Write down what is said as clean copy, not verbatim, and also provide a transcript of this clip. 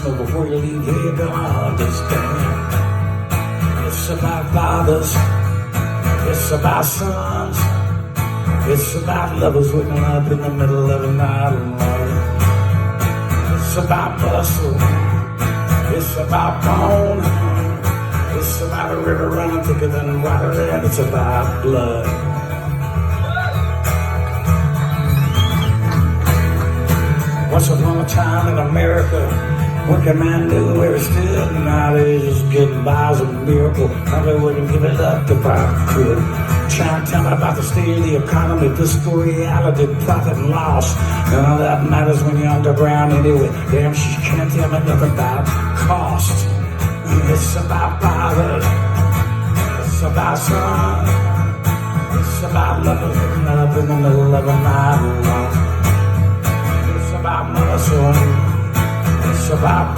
So before you leave here, you're gonna understand. It's about fathers, it's about sons, it's about lovers waking up in the middle of the night alone. It's about muscle, it's about bone, it's about a river running thicker than water, and it's about blood. Once upon a time in America, working man knew where he stood, and nowadays just getting by is a miracle. Probably wouldn't give it up if I could. Try and tell me about the state of the economy, fiscal reality, profit and loss. None of that matters when you're underground anyway. Damn, she can't tell me nothing about cost. It's about fathers, it's about son, it's about lovers waking up in the middle of the night alone. It's about muscle, it's about